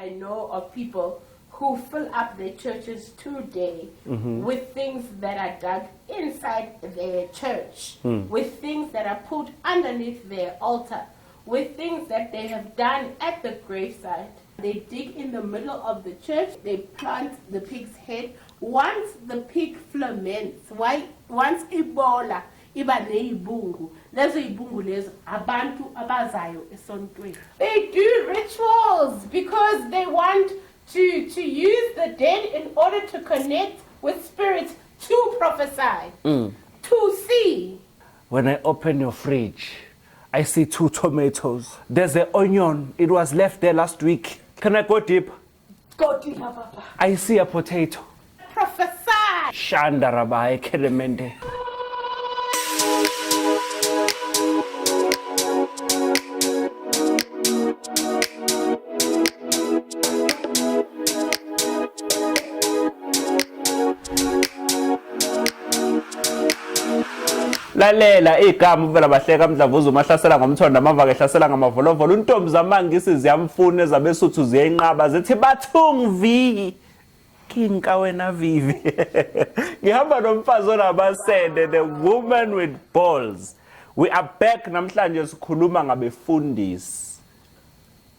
I know of people who fill up their churches today with things that are dug inside their church, with things that are put underneath their altar, with things that they have done at the graveside. They dig in the middle of the church, they plant the pig's head. Once the pig ferments, once ibola, iba neibungu, lezo ibungu lezo abantu abazayo esontweni. They do rituals because they want to use the dead in order to connect with spirits, to prophesy, to see. When I open your fridge, I see 2 tomatoes. There's an onion. It was left there last week. Can I go deep? Go deep, Papa. I see a potato. Prophesy. Shanda Rabai Kelemende. Lalela igama uvela bahleka Mdlavuza umahlasela ngomthondo amava ehlasela ngamavolovolo untombi zamangisi ziyamfuna ezabesuthu ziyinqaba zithi bathungvi kinka wena vivi ngihamba nomfazi onabasende, the woman with balls. We are back namhlanje sikhuluma ngabefundisi,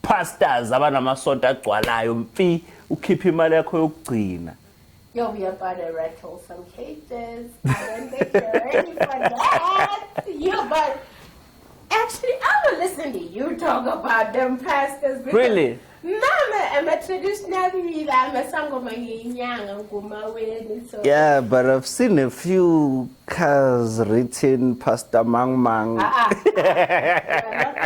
pastors abanamasonto agcwalayo mfi ukhipha imali yakho yokugcina. Yo, we about to rattle some cages. I don't think you're ready for that. But actually, I will listen to you talk about them pastors. Really? No, I'm a traditional leader. I'm a sangoma so. Yeah, but I've seen a few cars written Pastor Mang Mang. We're not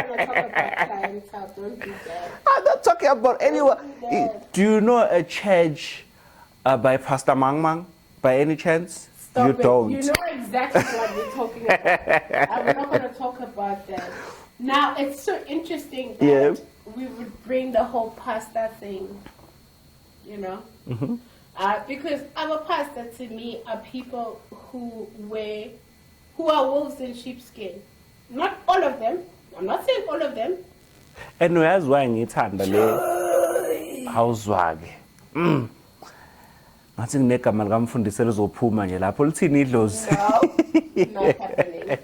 going to talk about clientele. Don't do that. I'm not talking about anyone. Do you know a church by Pastor Mang Mang, by any chance? Stop you it. don't. You know exactly what we're talking about. I'm not going to talk about that. Now, it's so interesting that we would bring the whole pastor thing, you know? Because our pastor, to me, are people who are wolves in sheepskin. Not all of them. I'm not saying all of them. And where's why ngithanda le awuzwake. Ngathi nginegama likaMfundisi lizophuma nje lapho lithini idlozi. No, not happening.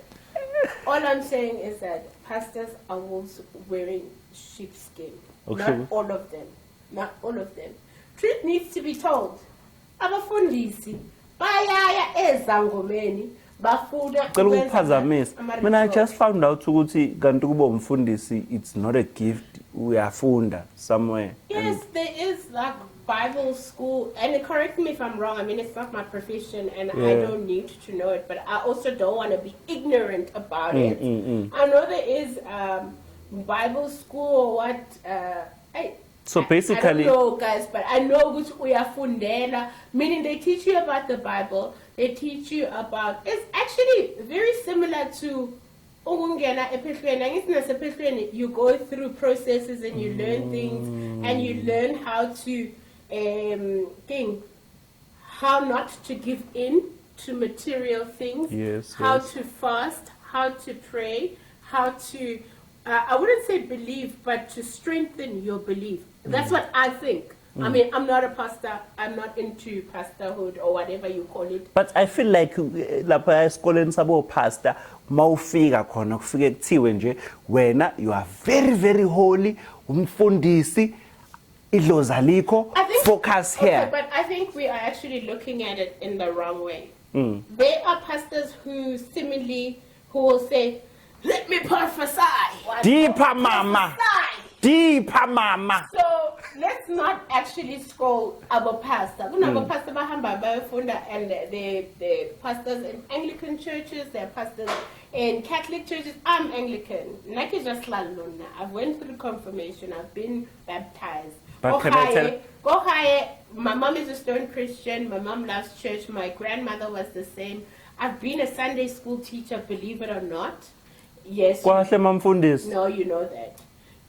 All I'm saying is that pastors are wolves wearing sheepskin. Okay. Not all of them. Not all of them. Truth needs to be told. Abanfundisi bayaya ezangomeni bafunda ukuphazamisa. Mina I just found out ukuthi kanti kuba umfundisi it's not a gift, uyafunda somewhere. Yes, there is like Bible school, and correct me if I'm wrong, I mean it's not my profession and I don't need to know it, but I also don't want to be ignorant about it. I know there is Bible school or what, basically, I don't know guys, but I know which uyafundela, meaning they teach you about the Bible, they teach you about, it's actually very similar to you go through processes and you learn things and you learn how to how not to give in to material things, how to fast, how to pray, how to I wouldn't say believe, but to strengthen your belief. That's what I think. I mean, I'm not a pastor. I'm not into pastorhood or whatever you call it. But I feel like lapha esikoleni sabo pastor mawufika khona kufike kuthiwe nje wena you are very very holy, umfundisi, idlozi alikho, focus here. Okay, but I think we are actually looking at it in the wrong way. There are pastors who seemingly will say, let me prophesy. Deeper mama. Deeper mama. So let's not actually scold our pastor. Our pastor bahamba bayafunda, and the pastors in Anglican churches, they're pastors in Catholic churches. I'm Anglican. I've went through confirmation. I've been baptized. But Go higher. My mom is a stone Christian. My mom loves church. My grandmother was the same. I've been a Sunday school teacher, believe it or not. Yes. No, you know that.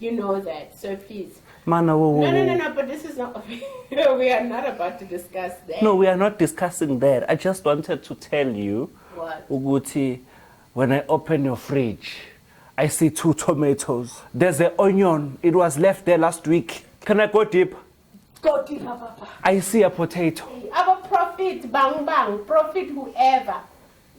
You know that. So please. No, but this is not, we are not about to discuss that. No, we are not discussing that. I just wanted to tell you, what? Uguti, when I open your fridge, I see 2 tomatoes. There's an onion. It was left there last week. Can I go deep? Go deep, Papa. I see a potato. Our prophet, bang bang, prophet whoever,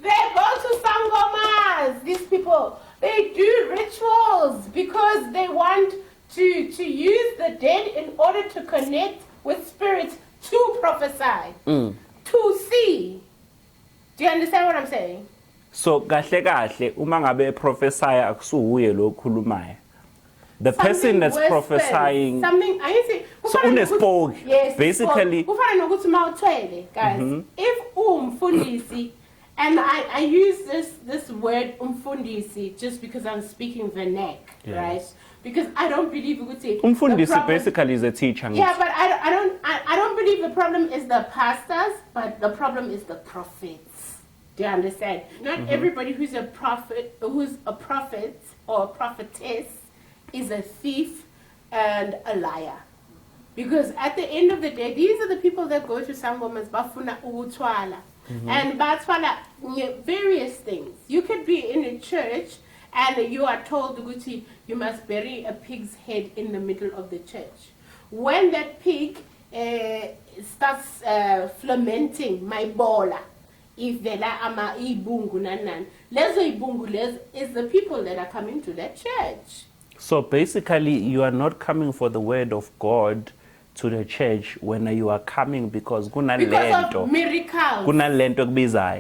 they go to sangomas. These people, they do rituals because they want to use the dead in order to connect with spirits to prophesy, to see. Do you understand what I'm saying? So kahle kahle uma ngabe prophesy akusuye lo khulumayo. The person that's prophesying. Something I say. So unespoke. Yes. Basically. Ufana nokuthi mawuthwele, guys. If umfundisi, and I use this word umfundisi just because I'm speaking vernac, right? Because I don't believe ukuthi umfundisi basically is a teacher. Yeah, but I don't believe the problem is the pastors, but the problem is the prophets. Do you understand? Not everybody who's a prophet or a prophetess is a thief and a liar. Because at the end of the day, these are the people that go to sangomas bafuna ukutwala. And batwala various things. You could be in a church and you are told Guti, you must bury a pig's head in the middle of the church. When that pig starts fermenting my bola, if there are ibungu nanan, lezo ibungu is the people that are coming to that church. So basically, you are not coming for the word of God to the church when you are coming because of miracles.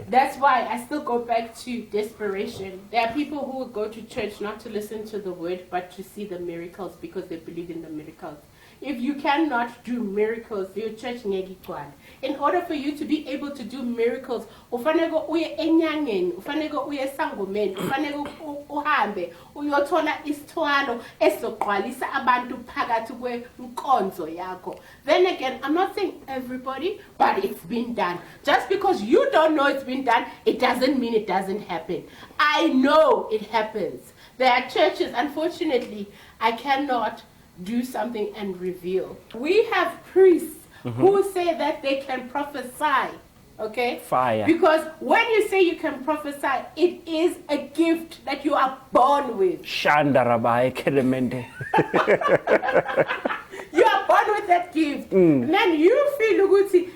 That's why I still go back to desperation. There are people who will go to church not to listen to the word, but to see the miracles because they believe in the miracles. If you cannot do miracles, your church ngekikwana. In order for you to be able to do miracles, ufanele uye enyangeni, ufanele uye sangomeni, ufanele uhambe uyothola isithwalo esogqwalisa abantu phakathi kwenkonzo yakho. Then again, I'm not saying everybody, but it's been done. Just because you don't know it's been done, it doesn't mean it doesn't happen. I know it happens. There are churches, unfortunately, I cannot do something and reveal. We have priests who say that they can prophesy, okay? Fire. Because when you say you can prophesy, it is a gift that you are born with. Shanda Rabai Kedemente. You are born with that gift. And then you feel Uguti,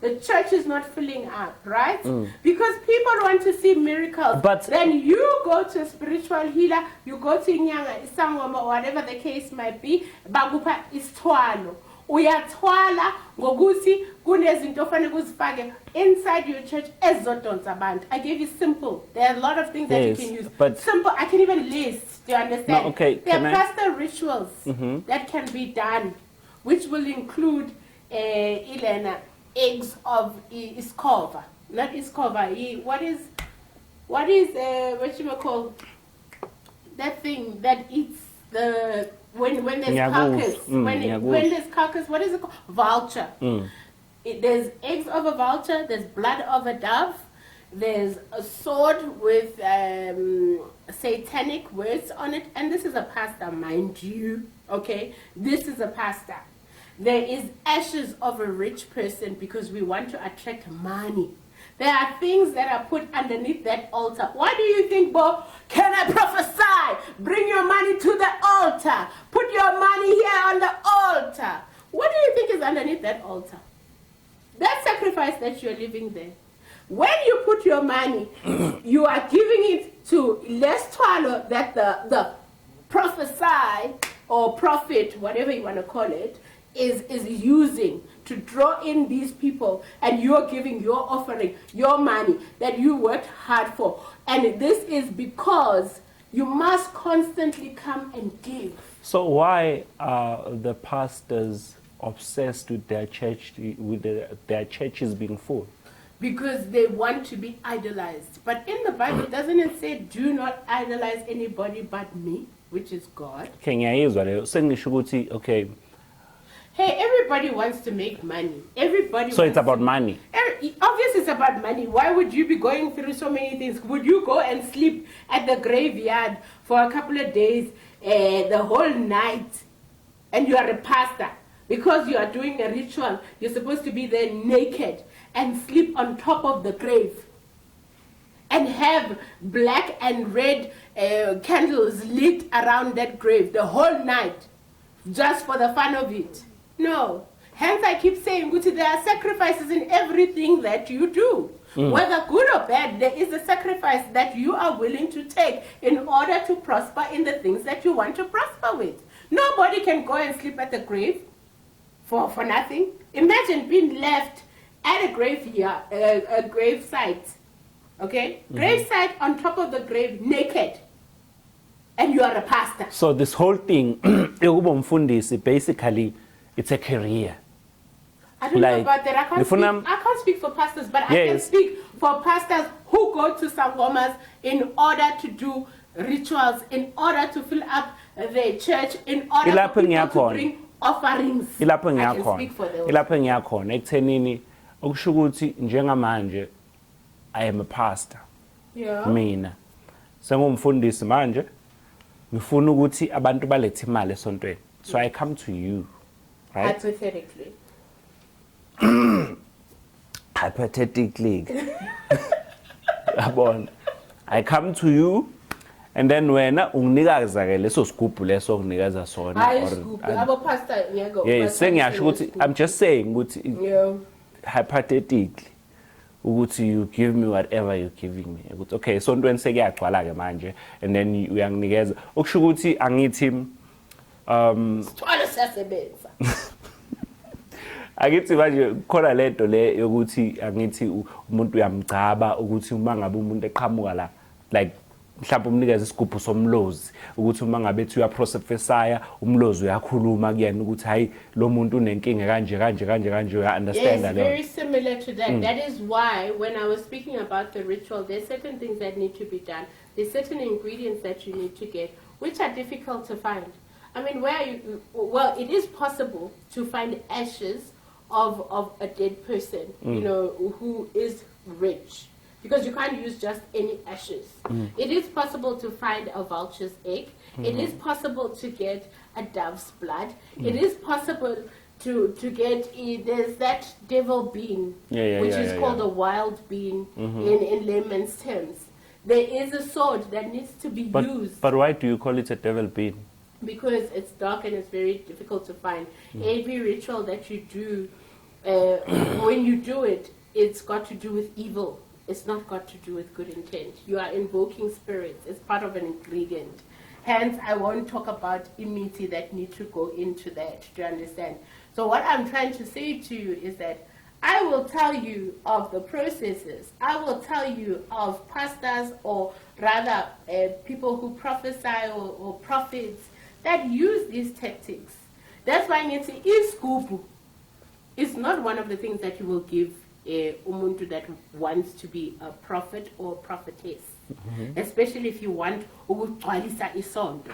the church is not filling up, right? Because people want to see miracles. But then you go to a spiritual healer, you go to Nyanga, Sangoma, or whatever the case might be, Bagupa is twalo. Uyatwala ngokuthi kunezinto ofanele uzifake inside your church ezodonsa abantu. I gave you simple. There are a lot of things that you can use. But simple, I can even list. Do you understand? No, okay. There are pastor rituals that can be done, which will include Elena, eggs of iskova. Not iskova. What is what you call that thing that eats the when there's carcass, when there's carcass, what is it called? Vulture. There's eggs of a vulture, there's blood of a dove, there's a sword with satanic words on it, and this is a pasta, mind you, okay? This is a pasta. There is ashes of a rich person because we want to attract money. There are things that are put underneath that altar. Why do you think, Bo, can I prophesy? Bring your money to the altar. Put your money here on the altar. What do you think is underneath that altar? That sacrifice that you're living there. When you put your money, you are giving it to less twalo that the prophesy or prophet, whatever you want to call it, is using to draw in these people, and you're giving your offering, your money that you worked hard for. And this is because you must constantly come and give. So why are the pastors obsessed with their church, their churches being full? Because they want to be idolized. But in the Bible, doesn't it say, do not idolize anybody but me, which is God? Okay. Hey, everybody wants to make money. So it's about money. Obviously, it's about money. Why would you be going through so many things? Would you go and sleep at the graveyard for a couple of days, the whole night, and you are a pastor? Because you are doing a ritual, you're supposed to be there naked and sleep on top of the grave and have black and red candles lit around that grave the whole night just for the fun of it. No. Hence I keep saying, Guti, there are sacrifices in everything that you do. Whether good or bad, there is a sacrifice that you are willing to take in order to prosper in the things that you want to prosper with. Nobody can go and sleep at the grave for nothing. Imagine being left at a graveyard, a grave site, okay? Grave site on top of the grave, naked, and you are a pastor. So this whole thing, Abanfundisi, basically, it's a career. I don't know about that. I can't speak for pastors, but I can speak for pastors who go to sangomas in order to do rituals, in order to fill up their church, in order for people to bring offerings. I can speak for those. Ekuthenini okusho ukuthi njengamanje I am a pastor. Yeah. Mina sengumfundisi manje ngifuna ukuthi abantu balethe imali esontweni. So I come to you, right? Hypothetically. Hypothetically. I come to you and then wena unginikaza ke leso scoop leso unginikeza sona I'm just saying ukuthi hypothetically ukuthi you give me whatever you're giving me ukuthi okay sontweni sekuyagcwala ke manje and then uyanginikeza okusho ukuthi angithi sithwala siyasebenza. Akithi manje khona lento le yokuthi angithi umuntu uyamgcaba ukuthi uma ngabe umuntu eqhamuka la like mhlawumbe umnikeza isigubhu somlozi ukuthi uma ngabe ethi uyaprophesya umlozi uyakhuluma kuyena ukuthi hayi lo muntu unenkinga kanje uya understand that. Yes, very similar to that. That is why when I was speaking about the ritual, there's certain things that need to be done. There's certain ingredients that you need to get, which are difficult to find. I mean, well, it is possible to find ashes of a dead person, you know, who is rich, because you can't use just any ashes. It is possible to find a vulture's egg. It is possible to get a dove's blood. It is possible to get there's that devil bean, which is called a wild bean in layman's terms. There is a sword that needs to be used. But why do you call it a devil bean? Because it's dark and it's very difficult to find. Every ritual that you do, when you do it, it's got to do with evil. It's not got to do with good intent. You are invoking spirits. It's part of an ingredient. Hence, I won't talk about immunity that need to go into that to understand. So what I'm trying to say to you is that I will tell you of the processes. I will tell you of pastors, or rather people who prophesy or prophets that use these tactics. That's why iskubu is not one of the things that you will give umuntu that wants to be a prophet or prophetess, especially if you want ukugcwalisa isonto.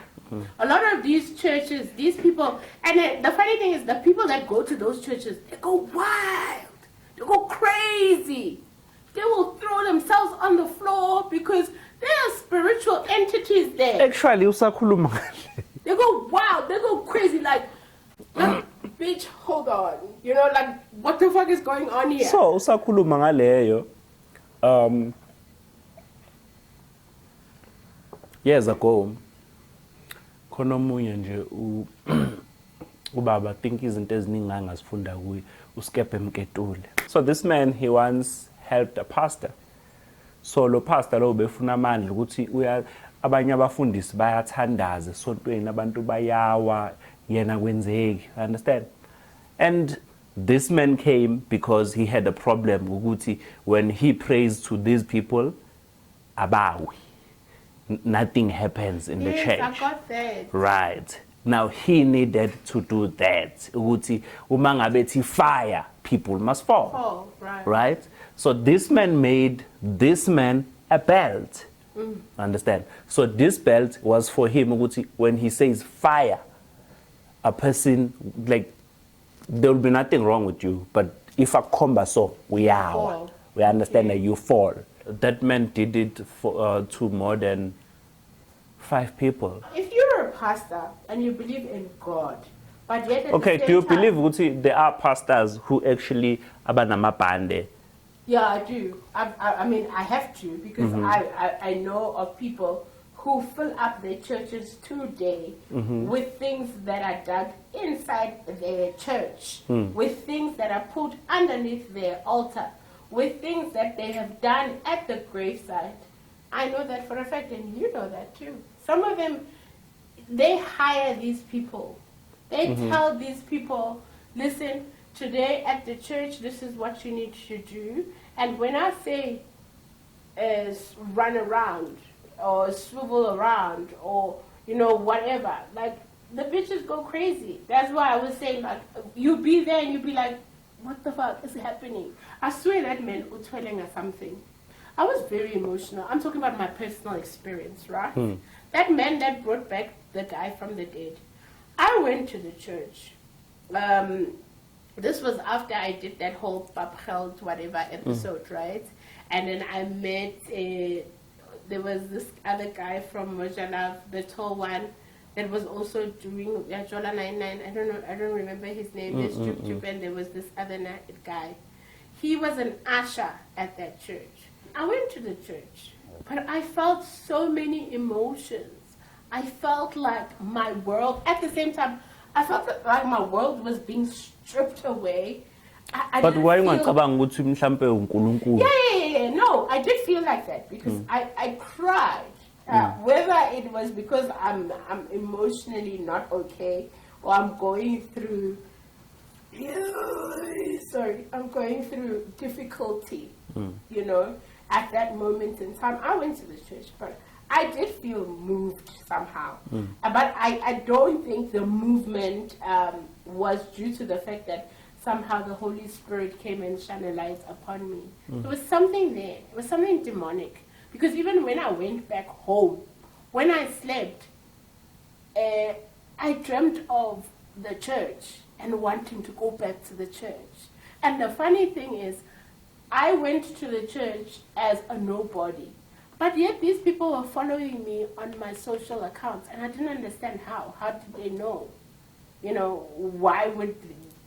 A lot of these churches, these people, and the funny thing is the people that go to those churches, they go wild, they go crazy, they will throw themselves on the floor because there are spiritual entities there. Actually, usakhuluma kahle. They go wild, they go crazy, like bitch, hold on. You know, like, what the fuck is going on here? So, usakhuluma ngaleyo, years ago, khona omunye nje ubaba think izinto eziningi angazifunda kuye uskephe emketule. So this man, he once helped a pastor. So lo pastor lo befuna amandla ukuthi abanye abafundisi bayathandaza esontweni abantu bayawa yena kwenzeki, understand? And this man came because he had a problem ukuthi when he prays to these people abawi, nothing happens in the church. I got that. Right. Now he needed to do that. Ukuthi uma ngabe ethi fire, people must fall. Oh, right. Right? So this man made this man a belt. Understand? So this belt was for him ukuthi when he says fire, a person, like, there will be nothing wrong with you, but if a comba so we understand that you fall. That man did it for to more than 5 people. If you're a pastor and you believe in God, but yet at okay, the same do you time, believe ukuthi there are pastors who actually abanamabhande? Yeah, I do. I mean, I have to, because I know of people who fill up their churches today with things that are dug inside their church, with things that are put underneath their altar, with things that they have done at the graveside. I know that for a fact, and you know that too. Some of them, they hire these people. They tell these people, listen, today at the church, this is what you need to do. And when I say run around or swivel around or, you know, whatever, like, the bitches go crazy. That's why I was saying, like, you be there and you be like, what the fuck is happening? I swear that man was telling us something. I was very emotional. I'm talking about my personal experience, right? That man that brought back the guy from the dead. I went to the church. This was after I did that whole Papgeld whatever episode, right? And then I met, there was this other guy from Mojalav, the tall one, that was also doing Jola 99. I don't remember his name. There's Jup, and there was this other guy. He was an usher at that church. I went to the church, but I felt so many emotions. I felt like my world, at the same time, I felt like my world was being stripped away. But why ngicabanga ukuthi mhlambe uNkulunkulu? Yeah. No, I did feel like that because I cried. Whether it was because I'm emotionally not okay or I'm going through I'm going through difficulty, you know, at that moment in time. I went to the church, but I did feel moved somehow. But I don't think the movement was due to the fact that somehow the Holy Spirit came and shone a light upon me. There was something there. It was something demonic. Because even when I went back home, when I slept, I dreamt of the church and wanting to go back to the church. And the funny thing is, I went to the church as a nobody. But yet these people were following me on my social accounts, and I didn't understand how. How did they know? You know, why would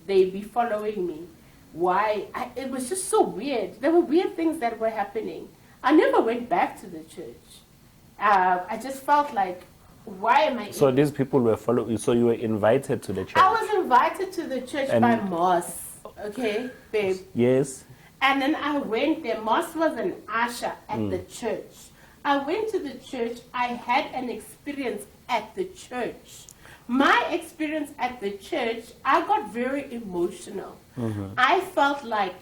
they be following me? Why? It was just so weird. There were weird things that were happening. I never went back to the church. I just felt like, why am I... So these people were following, so you were invited to the church? I was invited to the church by Moss, okay, babe? Yes. And then I went there. Moss was an usher at the church. I went to the church. I had an experience at the church. My experience at the church, I got very emotional. I felt like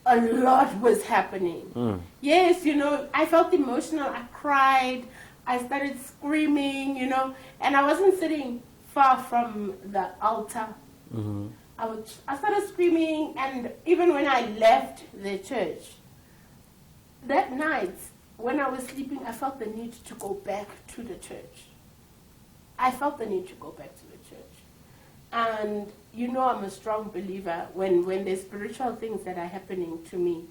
a lot was happening. Yes, you know, I felt emotional. I cried. I started screaming, you know, and I wasn't sitting far from the altar. I started screaming, and even when I left the church, that night, when I was sleeping, I felt the need to go back to the church. I felt the need to go back to the church. And you know I'm a strong believer when there's spiritual things that are happening to me.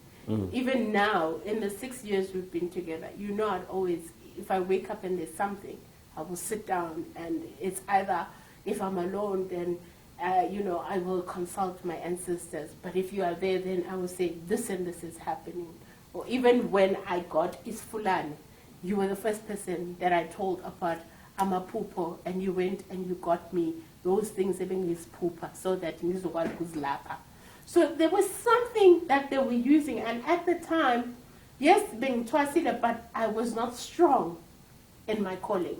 Even now, in the 6 years we've been together, you know I'd always, if I wake up and there's something, I will sit down, and it's either, if I'm alone, then you know, I will consult my ancestors. But if you are there, then I will say, this and this is happening. Or even when I got Isfulani, you were the first person that I told about Amapupo, and you went and you got me those things, even is pupa, so that Nizokwazi ukuzilapha. So there was something that they were using, and at the time, yes, being Twasila, but I was not strong in my calling.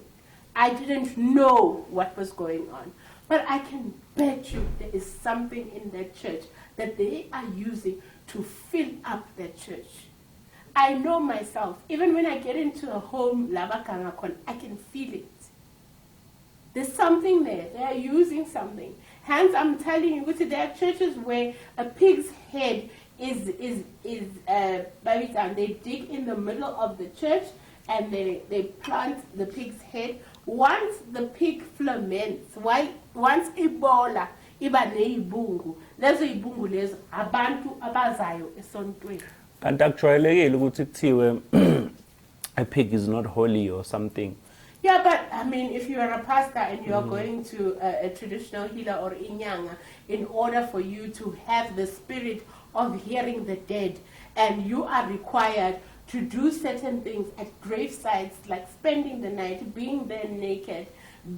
I didn't know what was going on. But I can bet you there is something in that church that they are using to fill up that church. I know myself, even when I get into a home, I can feel it. There's something there. They are using something. Hence, I'm telling you, there are churches where a pig's head is they dig in the middle of the church and they plant the pig's head. Once the pig ferments, once ibola iba neibungu, lezo ibungu lezo abantu abazayo esontweni. And actually ukuthi kuthiwe a pig is not holy or something. Yeah, but I mean, if you are a pastor and you are going to a traditional healer or inyanga, in order for you to have the spirit of hearing the dead, and you are required to do certain things at grave sites, like spending the night, being there naked,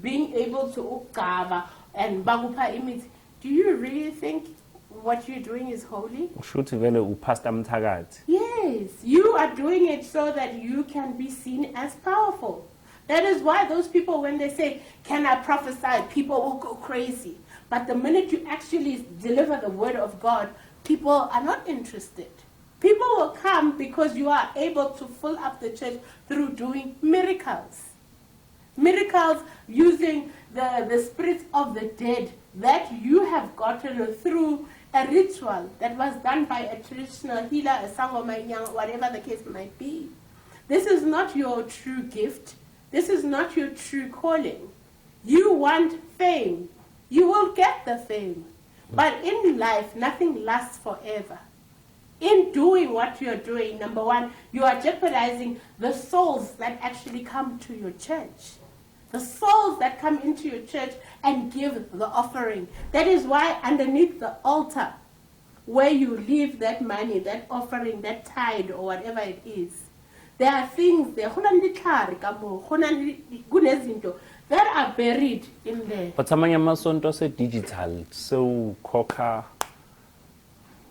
being able to ukava and bagupa imit. Do you really think what you're doing is holy? Ushuthi vele upastor mthakathi. Yes, you are doing it so that you can be seen as powerful. That is why those people, when they say, can I prophesy, people will go crazy. But the minute you actually deliver the word of God, people are not interested. People will come because you are able to fill up the church through doing miracles. Miracles using the spirits of the dead that you have gotten through a ritual that was done by a traditional healer, a sangoma, whatever the case might be. This is not your true gift. This is not your true calling. You want fame. You will get the fame. But in life, nothing lasts forever. In doing what you're doing, number one, you are jeopardizing the souls that actually come to your church. The souls that come into your church and give the offering. That is why underneath the altar, where you leave that money, that offering, that tithe, or whatever it is, there are things there that are buried in there. But amanye amasonto se-digital, sewukhokha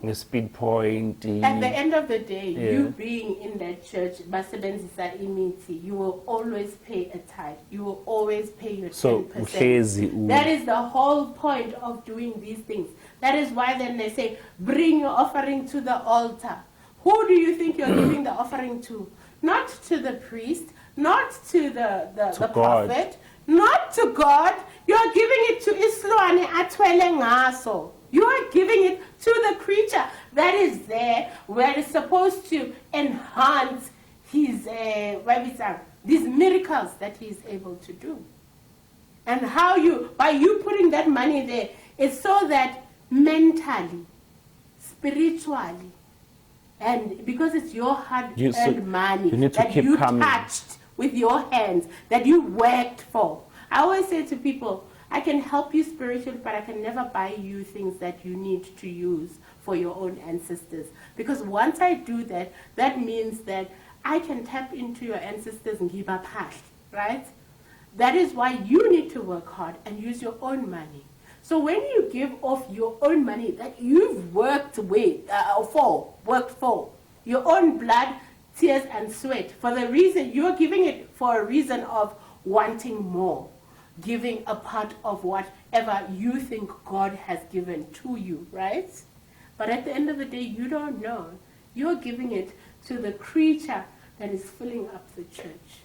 nge-speed point. At the end of the day, you being in that church, basebenzisa imithi, you will always pay a tithe. You will always pay your 10%. So, that is the whole point of doing these things. That is why then they say, bring your offering to the altar. Who do you think you're giving the offering to? Not to the priest, not to the prophet, not to God. You're giving it to Islwane atwele ngaso. You are giving it to the creature that is there, where it's supposed to enhance his these miracles that he is able to do. And how by you putting that money there, it's so that mentally, spiritually, and because it's your hard-earned money that you touched with your hands, that you worked for. I always say to people, I can help you spiritually, but I can never buy you things that you need to use for your own ancestors. Because once I do that, that means that I can tap into your ancestors and give up half, right? That is why you need to work hard and use your own money. So when you give off your own money that you've worked for, your own blood, tears, and sweat, for the reason, you're giving it for a reason of wanting more. Giving a part of whatever you think God has given to you, right? But at the end of the day, you don't know. You're giving it to the creature that is filling up the church.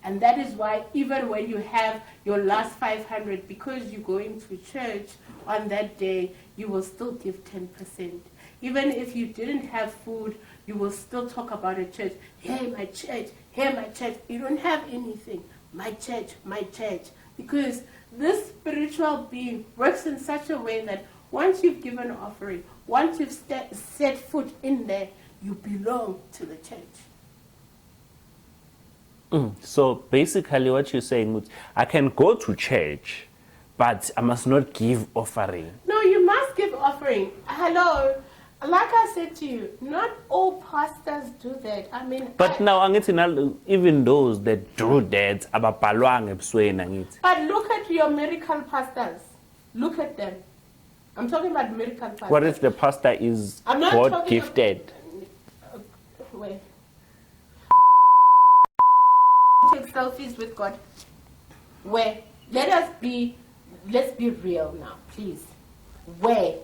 And that is why even when you have your last 500, because you're going to church on that day, you will still give 10%. Even if you didn't have food, you will still talk about a church. Hey, my church. Hey, my church. You don't have anything. My church, my church. Because this spiritual being works in such a way that once you've given an offering, once you've set foot in there, you belong to the church. So basically what you're saying, I can go to church, but I must not give offering. No, you must give offering. Hello. Like I said to you, not all pastors do that. I mean, but now even those that do that, but look at your miracle pastors. Look at them. I'm talking about miracle pastors. What if the pastor is God gifted? Wait. Take selfies with God. Where? Let's be real now, please. Where?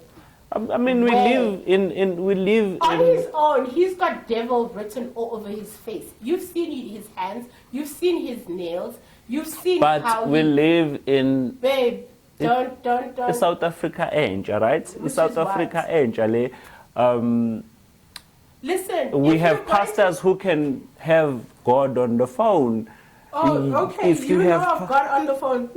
I mean, we live on his own. He's got devil written all over his face. You've seen his hands. You've seen his nails. You've seen but we live in. Babe, don't. South Africa angel, right? South Africa angel. Listen. We have pastors who can have God on the phone. Oh, okay. If you have God on the phone.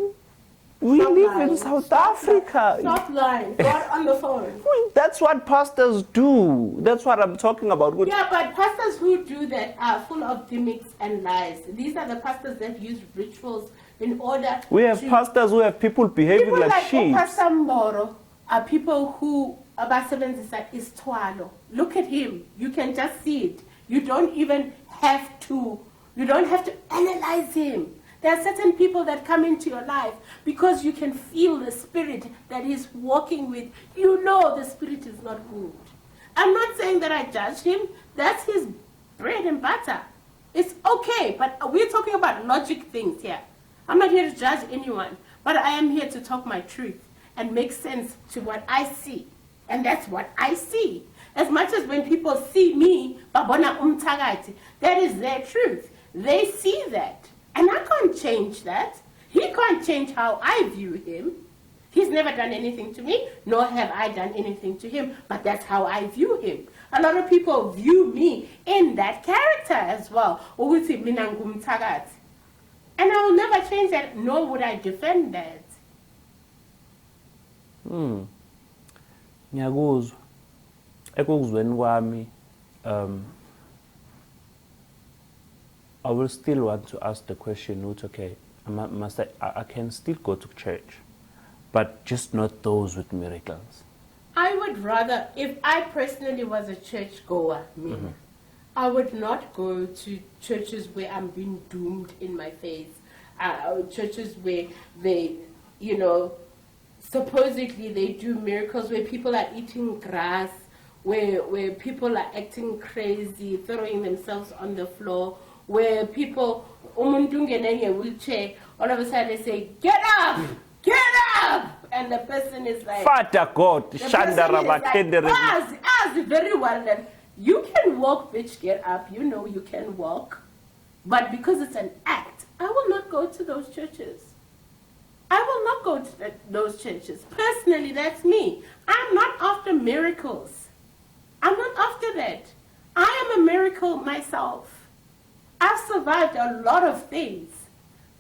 We live in South Africa. Stop lying. God on the phone. That's what pastors do. That's what I'm talking about. Yeah, but pastors who do that are full of gimmicks and lies. These are the pastors that use rituals in order. We have pastors who have people behaving like sheep. Pastor Mboro are people who abasebenzisa isthwalo. Look at him. You can just see it. You don't even have to analyze him. There are certain people that come into your life because you can feel the spirit that he's walking with. You know the spirit is not good. I'm not saying that I judge him. That's his bread and butter. It's okay, but we're talking about logic things here. I'm not here to judge anyone, but I am here to talk my truth and make sense to what I see. And that's what I see. As much as when people see me, babona umthakathi, that is their truth. They see that. And I can't change that. He can't change how I view him. He's never done anything to me, nor have I done anything to him, but that's how I view him. A lot of people view me in that character as well. Ukuthi mina ngumthakathi. And I will never change that, nor would I defend that. Ngiyakuzwa. Ekuzweni kwami, I will still want to ask the question, okay, I can still go to church, but just not those with miracles. I would rather, if I personally was a church goer, I would not go to churches where I'm being doomed in my face. Churches where they, supposedly they do miracles, where people are eating grass, where people are acting crazy, throwing themselves on the floor, where people, umuntu ungene nge-wheelchair, all of a sudden they say, get up! Get up! And the person is like, Father God, as very well that you can walk, bitch, get up. You know you can walk. But because it's an act, I will not go to those churches. I will not go to those churches. Personally, that's me. I'm not after miracles. I'm not after that. I am a miracle myself. I've survived a lot of things.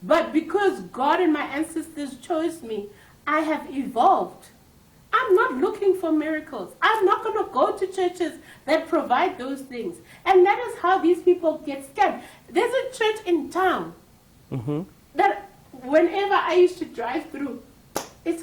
But because God and my ancestors chose me, I have evolved. I'm not looking for miracles. I'm not going to go to churches that provide those things. And that is how these people get scammed. There's a church in town that whenever I used to drive through, it's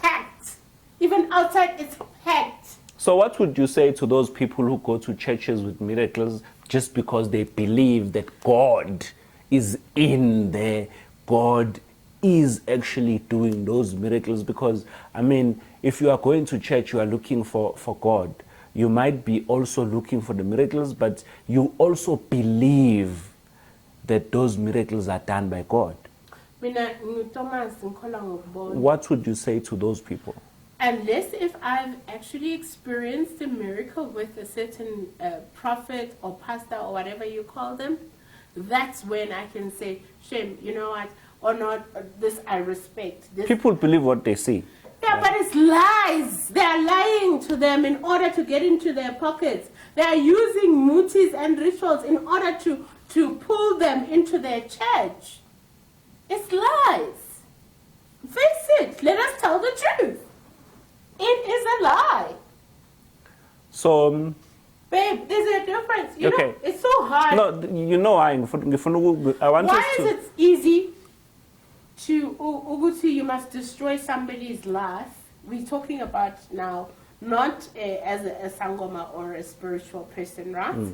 packed. Even outside, it's packed. So what would you say to those people who go to churches with miracles just because they believe that God is in there, God is actually doing those miracles? Because, I mean, if you are going to church, you are looking for God. You might be also looking for the miracles, but you also believe that those miracles are done by God. What would you say to those people? Unless if I've actually experienced a miracle with a certain prophet or pastor or whatever you call them, that's when I can say, shame, you know what, or not, this I respect. This. People believe what they see. Yeah, but it's lies. They are lying to them in order to get into their pockets. They are using mutis and rituals in order to pull them into their church. It's lies. Face it. Let us tell the truth. It is a lie. So, babe, there's a difference. You okay. know, it's so hard. No, you know, I want Why is it easy to Uguti, you must destroy somebody's life? We're talking about now, not as a sangoma or a spiritual person, right?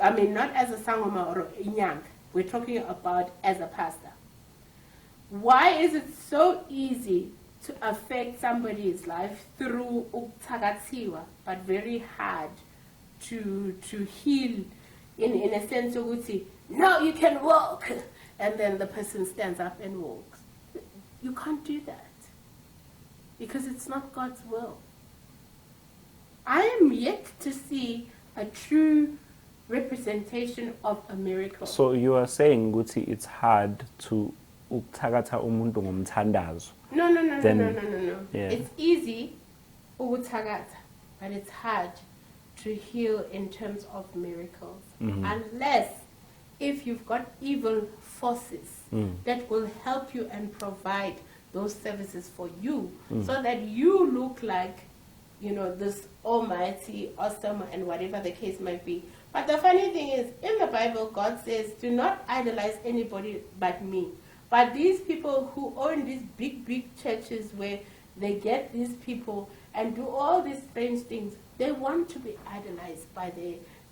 I mean, not as a sangoma or a inyang. We're talking about as a pastor. Why is it so easy to affect somebody's life through uktagatsiwa, but very hard to heal in a sense of no, you can walk, and then the person stands up and walks. You can't do that because it's not God's will. I am yet to see a true representation of a miracle. So you are saying, Guti, it's hard to ukuthagatha umuntu ngomthandazo. No. Yeah. It's easy, ukuthagatha, but it's hard to heal in terms of miracles. Unless if you've got evil forces that will help you and provide those services for you so that you look like, you know, this almighty, awesome, and whatever the case might be. But the funny thing is, in the Bible, God says, do not idolize anybody but me. But these people who own these big churches where they get these people and do all these strange things, they want to be idolized by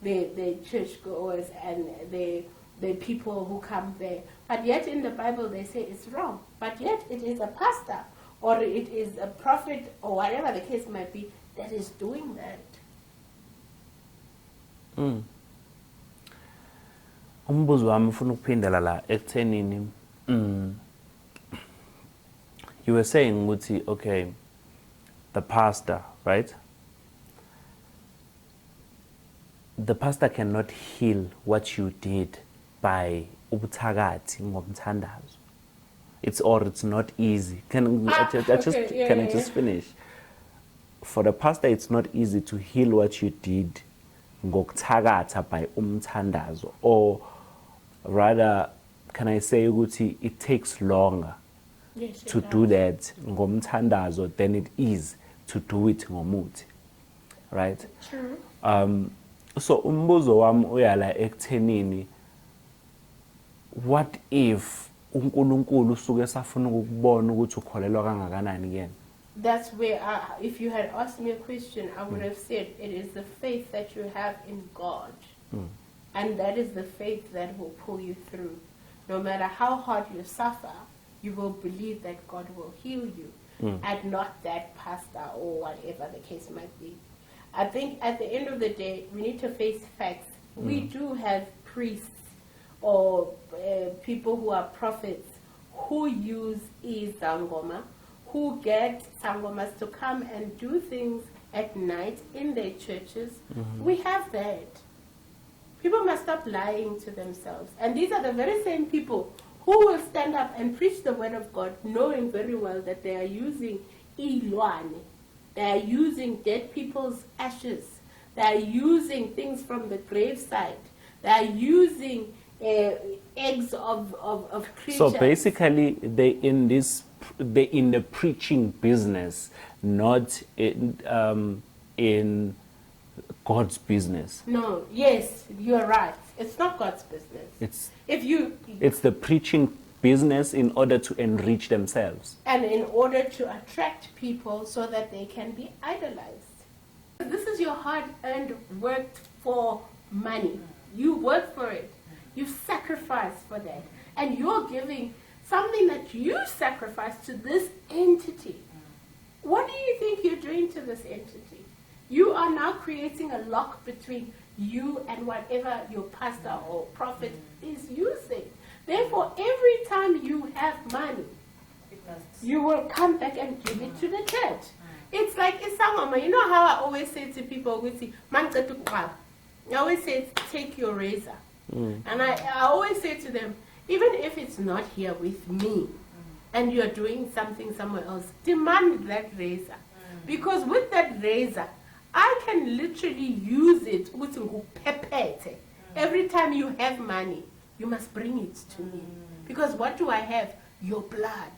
the churchgoers and the people who come there. But yet in the Bible they say it's wrong. But yet it is a pastor or it is a prophet or whatever the case might be that is doing that. Umbuzo wami ufuna ukuphindela la ekuthenini you were saying ukuthi okay, the pastor, right? The pastor cannot heal what you did by ubuthakathi ngomthandazo. It's not easy. Can I just finish? For the pastor, it's not easy to heal what you did ngokuthakatha by umthandazo, or rather, can I say ukuthi it takes longer to do that ngomthandazo than it is to do it ngomuthi, right? True. So umbuzo wami uyala ekuthenini, what if uNkulunkulu usuke safuna ukubona ukuthi ukholelwa kangakanani kuyena? That's where, if you had asked me a question, I would have said it is the faith that you have in God. And that is the faith that will pull you through. No matter how hard you suffer, you will believe that God will heal you and not that pastor or whatever the case might be. I think at the end of the day, we need to face facts. We do have priests or people who are prophets who use izangoma, who get sangomas to come and do things at night in their churches. We have that. People must stop lying to themselves. And these are the very same people who will stand up and preach the word of God, knowing very well that they are using ilwane. They are using dead people's ashes. They are using things from the graveside. They are using eggs of creatures. So basically, they in the preaching business, not in God's business. No, yes, you are right. It's not God's business. It's the preaching business in order to enrich themselves. And in order to attract people so that they can be idolized. This is your hard-earned, worked for money. You work for it. You sacrifice for that. And you're giving something that you sacrificed to this entity. What do you think you're doing to this entity? You are now creating a lock between you and whatever your pastor or prophet is using. Therefore, every time you have money, you will come back and give it to the church. It's like isangoma. You know how I always say to people, I always say, take your razor. And I always say to them, even if it's not here with me, and you're doing something somewhere else, demand that razor. Because with that razor, I can literally use it. Every time you have money, you must bring it to me. Because what do I have? Your blood.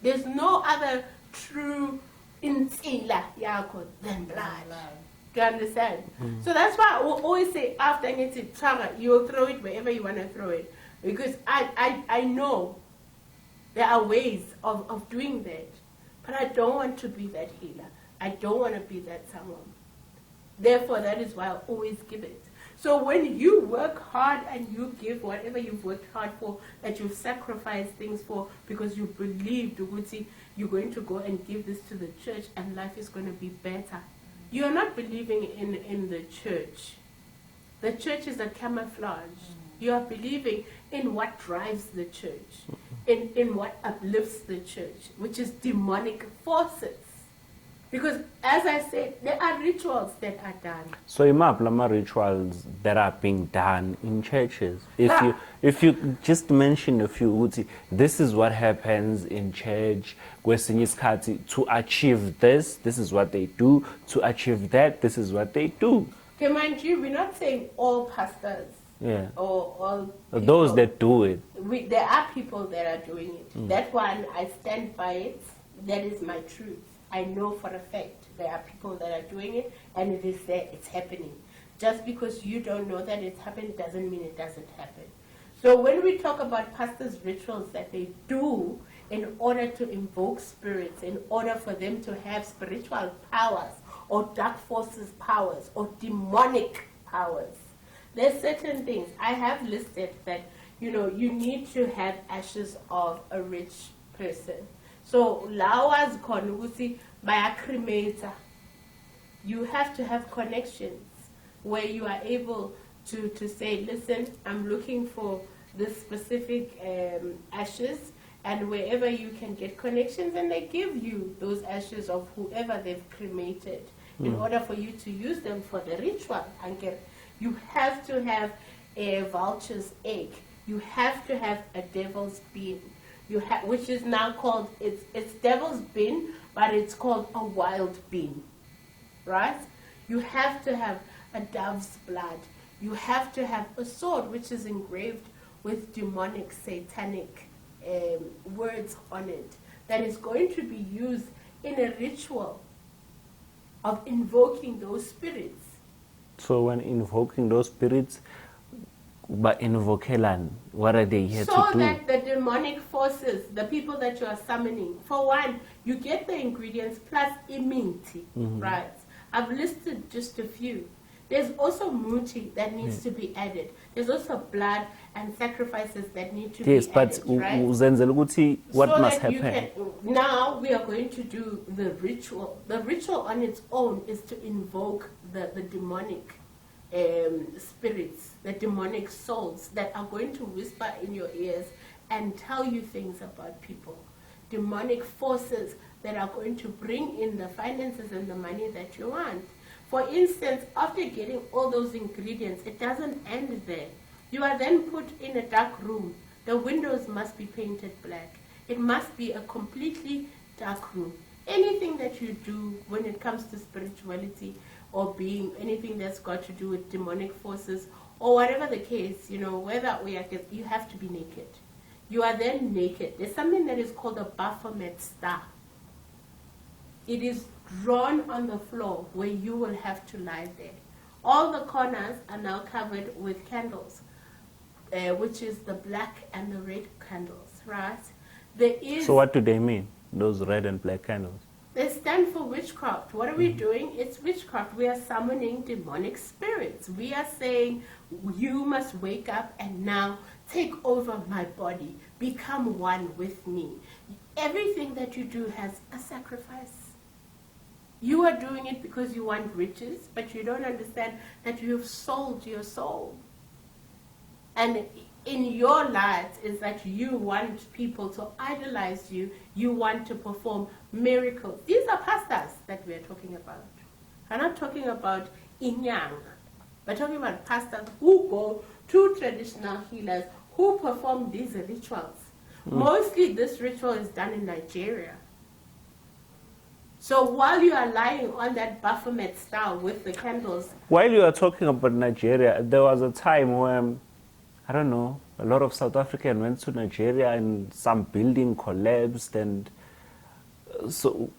There's no other true insila yako than blood. Do you understand? So that's why I always say, after you'll throw it wherever you want to throw it. Because I know there are ways of doing that. But I don't want to be that healer. I don't want to be that someone. Therefore, that is why I always give it. So when you work hard and you give whatever you've worked hard for, that you've sacrificed things for, because you believe you're going to go and give this to the church and life is going to be better. You are not believing in the church. The church is a camouflage. You are believing in what drives the church, in what uplifts the church, which is demonic forces. Because, as I said, there are rituals that are done. So, imaphi rituals that are being done in churches? If you just mention a few, this is what happens in church. To achieve this is what they do. To achieve that, this is what they do. Okay, mind you, we're not saying all pastors. Yeah. Or all people. Those that do it. There are people that are doing it. That one, I stand by it. That is my truth. I know for a fact there are people that are doing it, and it is there, it's happening. Just because you don't know that it's happening doesn't mean it doesn't happen. So when we talk about pastors' rituals that they do in order to invoke spirits, in order for them to have spiritual powers or dark forces powers or demonic powers. There's certain things I have listed that, you need to have ashes of a rich person. So lawas konusi by a cremator. You have to have connections where you are able to say, listen, I'm looking for this specific ashes, and wherever you can get connections, and they give you those ashes of whoever they've cremated in order for you to use them for the ritual. You have to have a vulture's egg. You have to have a devil's bean. Which is now called, it's devil's bean, but it's called a wild bean, right? You have to have a dove's blood. You have to have a sword which is engraved with demonic, satanic words on it, that is going to be used in a ritual of invoking those spirits. So when invoking those spirits, but invokelan, what are they here to do? So that the demonic forces, the people that you are summoning, for one, you get the ingredients plus iminti, right? I've listed just a few. There's also muti that needs to be added. There's also blood and sacrifices that need to be added, right? What so must that happen? Now we are going to do the ritual. The ritual on its own is to invoke the demonic spirits, the demonic souls that are going to whisper in your ears and tell you things about people. Demonic forces that are going to bring in the finances and the money that you want. For instance, after getting all those ingredients, it doesn't end there. You are then put in a dark room. The windows must be painted black. It must be a completely dark room. Anything that you do when it comes to spirituality or being, anything that's got to do with demonic forces or whatever the case, whether we are, you have to be naked. You are then naked. There's something that is called a Baphomet star. It is drawn on the floor where you will have to lie there. All the corners are now covered with candles, which is the black and the red candles, right? So what do they mean, those red and black candles? They stand for witchcraft. What are we doing? It's witchcraft. We are summoning demonic spirits. We are saying, you must wake up and now take over my body. Become one with me. Everything that you do has a sacrifice. You are doing it because you want riches, but you don't understand that you have sold your soul. And in your lives is that you want people to idolize you. You want to perform miracles. These are pastors that we are talking about. We're not talking about inyanga. We're talking about pastors who go to traditional healers who perform these rituals. Mostly this ritual is done in Nigeria. So while you are lying on that Baphomet star with the candles. While you are talking about Nigeria, there was a time when, I don't know, a lot of South Africans went to Nigeria and some building collapsed, and so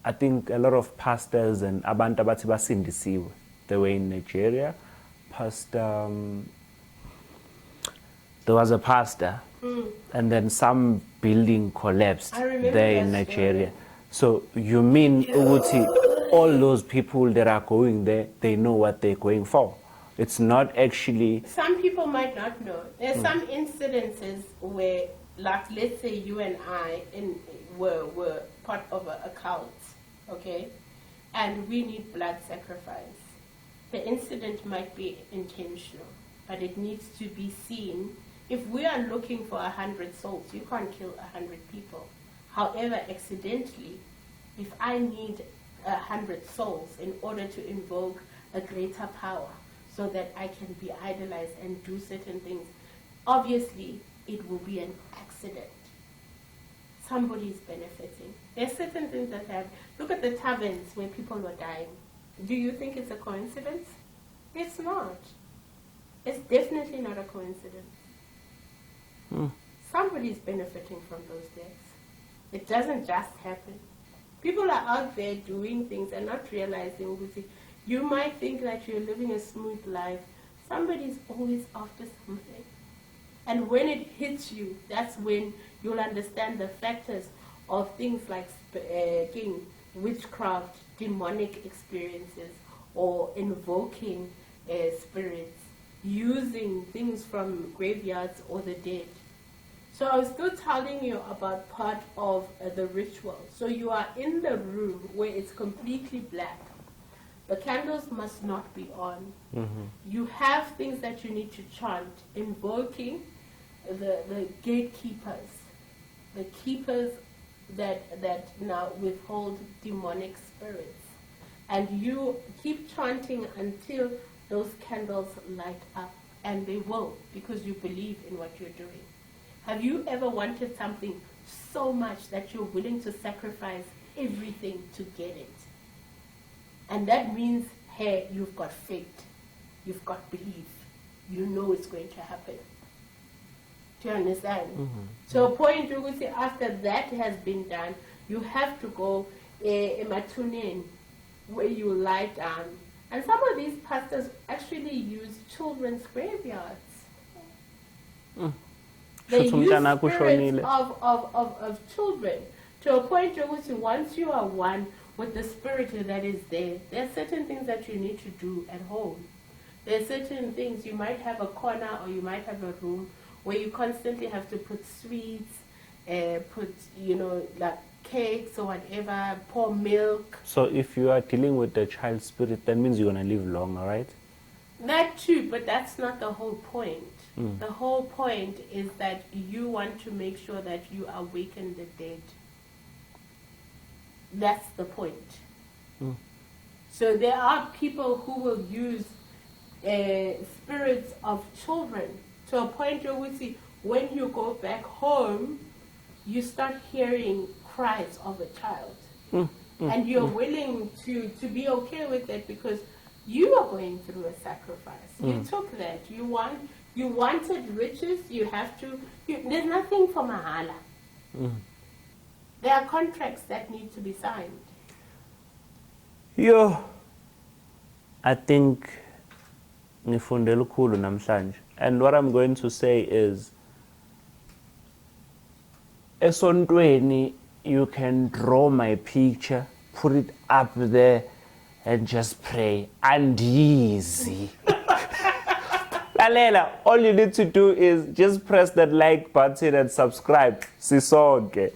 I think a lot of pastors and abantu abathi basindisiwe, they were in Nigeria. There was a pastor, and then some building collapsed there in Nigeria. Story. So you mean Uguti, all those people that are going there, they know what they're going for? It's not actually... Some people might not know. There's some incidences where, like, let's say you and I were part of a cult, okay? And we need blood sacrifice. The incident might be intentional, but it needs to be seen. If we are looking for 100 souls, you can't kill 100 people. However, accidentally, if I need 100 souls in order to invoke a greater power so that I can be idolized and do certain things, obviously it will be an accident. Somebody is benefiting. There's certain things that have... Look at the taverns where people were dying. Do you think it's a coincidence? It's not. It's definitely not a coincidence. Somebody is benefiting from those deaths. It doesn't just happen. People are out there doing things and not realizing. You might think that you're living a smooth life. Somebody's always after something. And when it hits you, that's when you'll understand the factors of things like witchcraft, demonic experiences, or invoking spirits, using things from graveyards or the dead. So I was still telling you about part of the ritual. So you are in the room where it's completely black. The candles must not be on. You have things that you need to chant, invoking the gatekeepers, the keepers that now withhold demonic spirits. And you keep chanting until those candles light up. And they will, because you believe in what you're doing. Have you ever wanted something so much that you're willing to sacrifice everything to get it? And that means, hey, you've got faith, you've got belief, you know it's going to happen. Do you understand? So a point you will say after that has been done, you have to go ematunen, where you lie down. And some of these pastors actually use children's graveyards. They use spirits of children to a point where once you are one with the spirit that is there, there are certain things that you need to do at home. There are certain things, you might have a corner or you might have a room where you constantly have to put sweets, put, like cakes or whatever, pour milk. So if you are dealing with the child spirit, that means you're going to live longer, right? That too, but that's not the whole point. The whole point is that you want to make sure that you awaken the dead. That's the point. So there are people who will use spirits of children to a point where we see when you go back home, you start hearing cries of a child. And you're willing to be okay with it because you are going through a sacrifice. You took that. You wanted riches, you have to. There's nothing for mahala. There are contracts that need to be signed. I think ngifunde lukhulu namhlanje. And what I'm going to say is, esontweni, you can draw my picture, put it up there, and just pray. And easy. Lalela, all you need to do is just press that like button and subscribe. Sisonke.